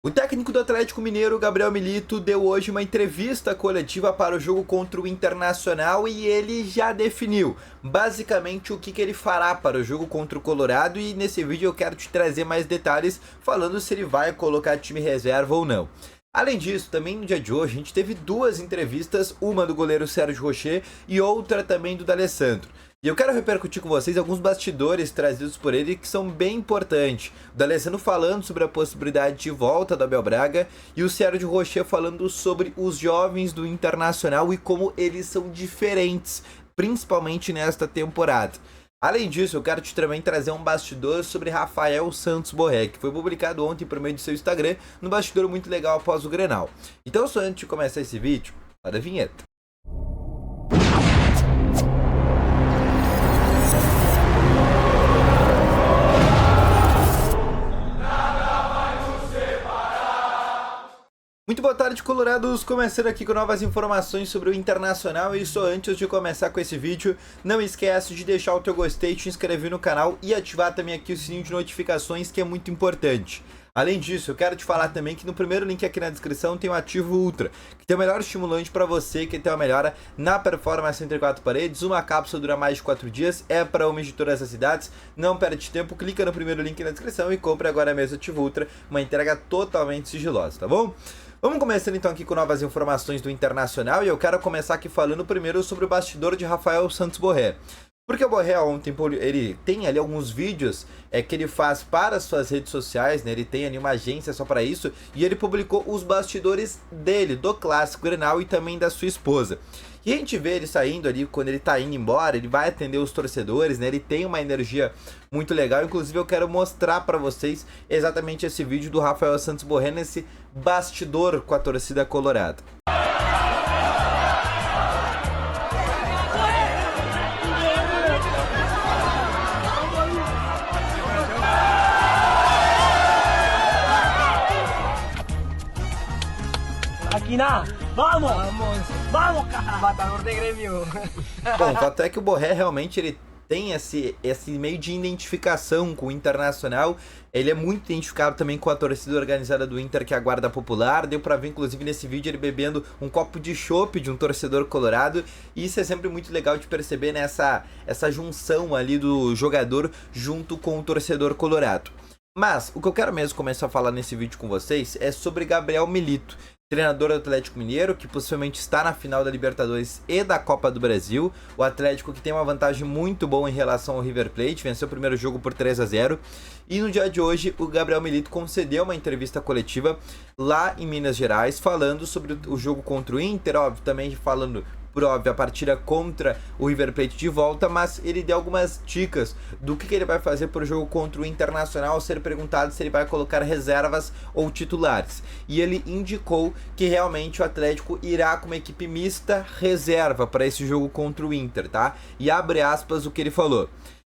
O técnico do Atlético Mineiro, Gabriel Milito, deu hoje uma entrevista coletiva para o jogo contra o Internacional e ele já definiu basicamente o que ele fará para o jogo contra o Colorado, e nesse vídeo eu quero te trazer mais detalhes falando se ele vai colocar time reserva ou não. Além disso, também no dia de hoje a gente teve duas entrevistas, uma do goleiro Sérgio Rocher e outra também do D'Alessandro. E eu quero repercutir com vocês alguns bastidores trazidos por ele que são bem importantes. O D'Alessandro falando sobre a possibilidade de volta do Abel Braga e o Sérgio Rocher falando sobre os jovens do Internacional e como eles são diferentes, principalmente nesta temporada. Além disso, eu quero também trazer um bastidor sobre Rafael Santos Borré, que foi publicado ontem por meio do seu Instagram, num bastidor muito legal após o Grenal. Então, só antes de começar esse vídeo, roda a vinheta. Muito boa tarde, colorados, começando aqui com novas informações sobre o Internacional. E só antes de começar com esse vídeo, não esquece de deixar o teu gostei, te inscrever no canal e ativar também aqui o sininho de notificações, que é muito importante. Além disso, eu quero te falar também que no primeiro link aqui na descrição tem o Ativo Ultra, que tem o melhor estimulante para você que tem uma melhora na performance entre quatro paredes. Uma cápsula dura mais de 4 dias, é para homens de todas as idades. Não perde tempo, clica no primeiro link na descrição e compre agora mesmo o Ativo Ultra, uma entrega totalmente sigilosa, tá bom? Vamos começando então aqui com novas informações do Internacional, e eu quero começar aqui falando primeiro sobre o bastidor de Rafael Santos Borré. Porque o Borré ontem, ele tem ali alguns vídeos que ele faz para as suas redes sociais, né? Ele tem ali uma agência só para isso, e ele publicou os bastidores dele, do Clássico Grenal e também da sua esposa. E a gente vê ele saindo ali, quando ele tá indo embora, ele vai atender os torcedores, né? Ele tem uma energia muito legal. Inclusive eu quero mostrar para vocês exatamente esse vídeo do Rafael Santos Borré nesse bastidor com a torcida colorada. Aquina, vamos! Vamos, cara! Matador de Grêmio! Bom, o fato é que o Borré realmente ele tem esse meio de identificação com o Internacional. Ele é muito identificado também com a torcida organizada do Inter, que é a Guarda Popular. Deu pra ver, inclusive, nesse vídeo ele bebendo um copo de chopp de um torcedor colorado. E isso é sempre muito legal de perceber, né, essa junção ali do jogador junto com o torcedor colorado. Mas o que eu quero mesmo começar a falar nesse vídeo com vocês é sobre Gabriel Milito, treinador do Atlético Mineiro, que possivelmente está na final da Libertadores e da Copa do Brasil. O Atlético que tem uma vantagem muito boa em relação ao River Plate, venceu o primeiro jogo por 3-0. E no dia de hoje, o Gabriel Milito concedeu uma entrevista coletiva lá em Minas Gerais, falando sobre o jogo contra o Inter, óbvio, também falando por óbvio a partida contra o River Plate de volta, mas ele deu algumas dicas do que ele vai fazer para o jogo contra o Internacional, ao ser perguntado se ele vai colocar reservas ou titulares. E ele indicou que realmente o Atlético irá com uma equipe mista reserva para esse jogo contra o Inter, tá? E abre aspas o que ele falou: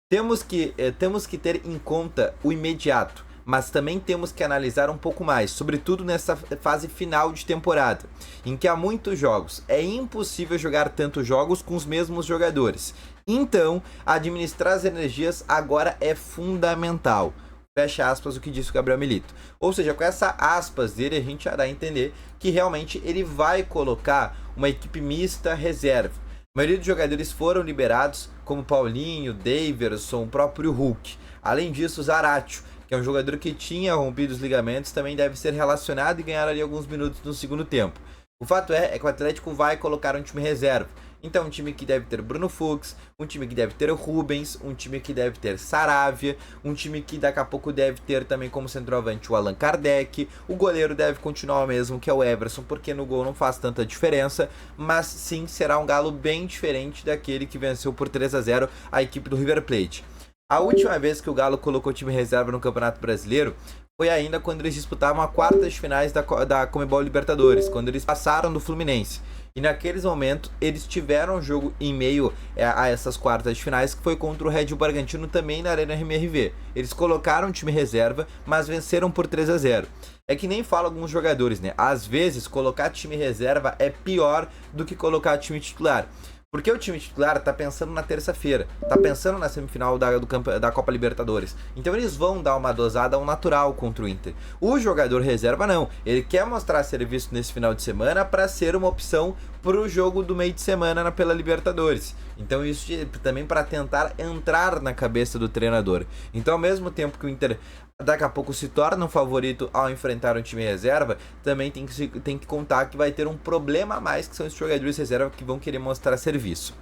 temos que ter em conta o imediato, mas também temos que analisar um pouco mais, sobretudo nessa fase final de temporada, em que há muitos jogos. É impossível jogar tantos jogos com os mesmos jogadores. Então, administrar as energias agora é fundamental. Fecha aspas o que disse o Gabriel Milito. Ou seja, com essa aspas dele, a gente já dá a entender que realmente ele vai colocar uma equipe mista reserva. A maioria dos jogadores foram liberados, como Paulinho, Daverson, o próprio Hulk. Além disso, Zaratio, que é um jogador que tinha rompido os ligamentos, também deve ser relacionado e ganhar ali alguns minutos no segundo tempo. O fato é que o Atlético vai colocar um time reserva. Então, um time que deve ter Bruno Fux, um time que deve ter o Rubens, um time que deve ter Saravia, um time que daqui a pouco deve ter também como centroavante o Allan Kardec. O goleiro deve continuar o mesmo, que é o Everson, porque no gol não faz tanta diferença, mas sim será um Galo bem diferente daquele que venceu por 3-0 a equipe do River Plate. A última vez que o Galo colocou time reserva no Campeonato Brasileiro foi ainda quando eles disputavam a quartas de finais da Conmebol Libertadores, quando eles passaram do Fluminense. E naqueles momentos eles tiveram um jogo em meio a essas quartas de finais, que foi contra o Red Bull Bragantino também na Arena MRV. Eles colocaram time reserva, mas venceram por 3-0. É que nem falam alguns jogadores, né? Às vezes colocar time reserva é pior do que colocar time titular. Porque o time titular tá pensando na terça-feira, tá pensando na semifinal da Copa Libertadores. Então eles vão dar uma dosada ao natural contra o Inter. O jogador reserva não, ele quer mostrar serviço nesse final de semana para ser uma opção pro jogo do meio de semana pela Libertadores. Então isso também para tentar entrar na cabeça do treinador. Então ao mesmo tempo que o Inter daqui a pouco se torna um favorito ao enfrentar um time reserva, também tem que contar que vai ter um problema a mais, que são os jogadores reserva que vão querer mostrar serviço.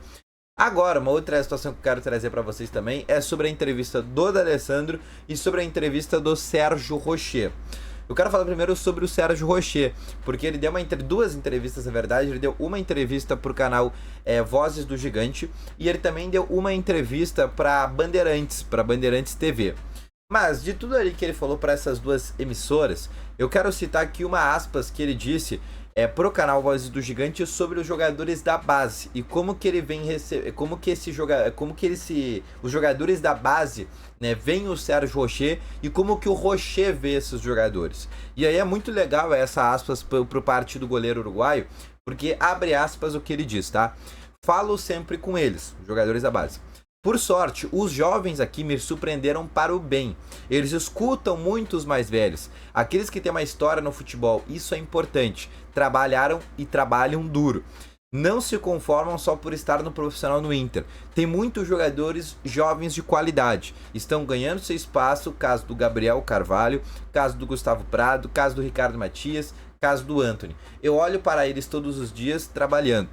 Agora, uma outra situação que eu quero trazer para vocês também é sobre a entrevista do D'Alessandro e sobre a entrevista do Sérgio Rocher. Eu quero falar primeiro sobre o Sérgio Rocher, porque ele deu duas entrevistas, na verdade. Ele deu uma entrevista para o canal Vozes do Gigante e ele também deu uma entrevista para Bandeirantes TV. Mas de tudo ali que ele falou para essas duas emissoras, eu quero citar aqui uma aspas que ele disse pro canal Vozes do Gigante sobre os jogadores da base e como que ele vem os jogadores da base, né, veem o Sérgio Rocher e como que o Rocher vê esses jogadores. E aí é muito legal essa aspas pro parte do goleiro uruguaio, porque abre aspas o que ele diz, tá? Falo sempre com eles, jogadores da base. Por sorte, os jovens aqui me surpreenderam para o bem. Eles escutam muito os mais velhos, aqueles que têm uma história no futebol. Isso é importante. Trabalharam e trabalham duro. Não se conformam só por estar no profissional no Inter. Tem muitos jogadores jovens de qualidade. Estão ganhando seu espaço, caso do Gabriel Carvalho, caso do Gustavo Prado, caso do Ricardo Matias, caso do Antony. Eu olho para eles todos os dias trabalhando.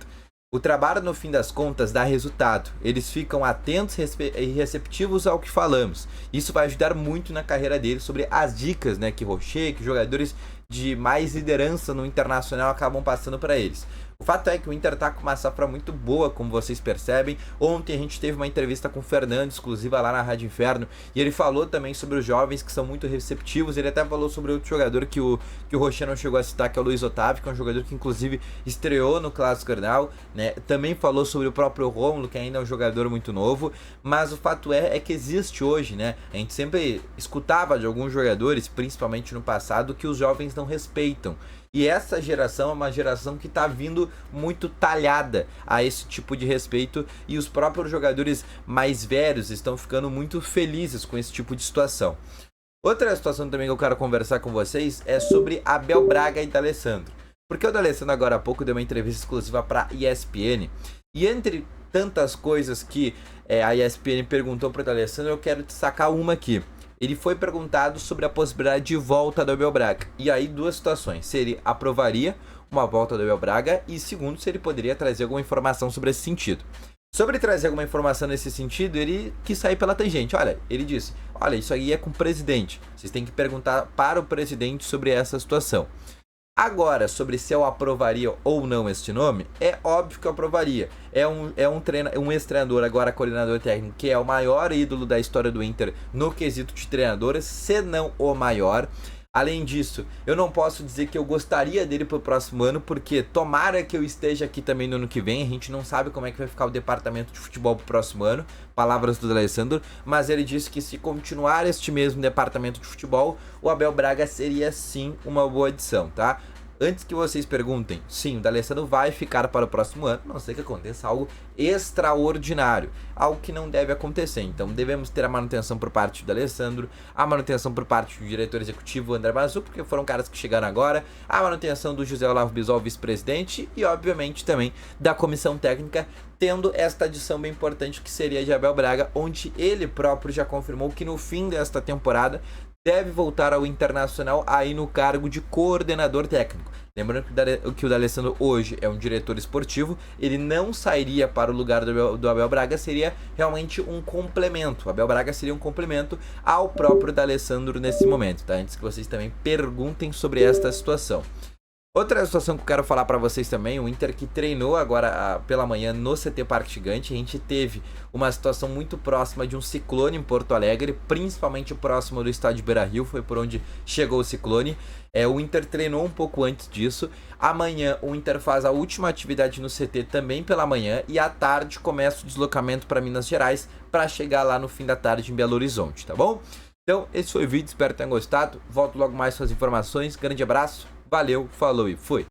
O trabalho, no fim das contas, dá resultado. Eles ficam atentos e receptivos ao que falamos. Isso vai ajudar muito na carreira deles, sobre as dicas, né, que Rocher, que jogadores de mais liderança no Internacional acabam passando para eles. O fato é que o Inter tá com uma safra muito boa, como vocês percebem. Ontem a gente teve uma entrevista com o Fernando, exclusiva lá na Rádio Inferno, e ele falou também sobre os jovens que são muito receptivos. Ele até falou sobre outro jogador que o Rocher não chegou a citar, que é o Luiz Otávio, que é um jogador que inclusive estreou no Clássico Grenal, né? Também falou sobre o próprio Rômulo, que ainda é um jogador muito novo, mas o fato é que existe hoje, né? A gente sempre escutava de alguns jogadores, principalmente no passado, que os jovens não respeitam. E essa geração é uma geração que está vindo muito talhada a esse tipo de respeito, e os próprios jogadores mais velhos estão ficando muito felizes com esse tipo de situação. Outra situação também que eu quero conversar com vocês é sobre Abel Braga e D'Alessandro. Porque o D'Alessandro agora há pouco deu uma entrevista exclusiva para a ESPN, e entre tantas coisas que a ESPN perguntou para o D'Alessandro, eu quero destacar uma aqui. Ele foi perguntado sobre a possibilidade de volta do Abel Braga. E aí, duas situações. Se ele aprovaria uma volta do Abel Braga e, segundo, se ele poderia trazer alguma informação sobre esse sentido. Sobre trazer alguma informação nesse sentido, ele quis sair pela tangente. Olha, ele disse, olha, isso aí é com o presidente. Vocês têm que perguntar para o presidente sobre essa situação. Agora, sobre se eu aprovaria ou não este nome, é óbvio que eu aprovaria. É um ex-treinador, agora coordenador técnico, que é o maior ídolo da história do Inter no quesito de treinadores, se não o maior. Além disso, eu não posso dizer que eu gostaria dele pro próximo ano, porque tomara que eu esteja aqui também no ano que vem. A gente não sabe como é que vai ficar o departamento de futebol pro próximo ano, palavras do D'Alessandro, mas ele disse que se continuar este mesmo departamento de futebol, o Abel Braga seria sim uma boa adição, tá? Antes que vocês perguntem, sim, o D'Alessandro vai ficar para o próximo ano, a não ser que aconteça algo extraordinário, algo que não deve acontecer. Então devemos ter a manutenção por parte do D'Alessandro, a manutenção por parte do diretor executivo André Mazu, porque foram caras que chegaram agora, a manutenção do José Olavo Bisol, vice-presidente, e obviamente também da comissão técnica, tendo esta adição bem importante que seria de Abel Braga, onde ele próprio já confirmou que no fim desta temporada deve voltar ao Internacional aí no cargo de coordenador técnico. Lembrando que o D'Alessandro hoje é um diretor esportivo, ele não sairia para o lugar do Abel Braga, seria realmente um complemento. O Abel Braga seria um complemento ao próprio D'Alessandro nesse momento, tá? Antes que vocês também perguntem sobre esta situação. Outra situação que eu quero falar para vocês também, o Inter que treinou agora pela manhã no CT Parque Gigante, a gente teve uma situação muito próxima de um ciclone em Porto Alegre, principalmente próximo do estádio Beira-Rio, foi por onde chegou o ciclone. O Inter treinou um pouco antes disso. Amanhã o Inter faz a última atividade no CT também pela manhã e à tarde começa o deslocamento para Minas Gerais para chegar lá no fim da tarde em Belo Horizonte, tá bom? Então esse foi o vídeo, espero que tenham gostado. Volto logo mais com as informações. Grande abraço. Valeu, falou e fui!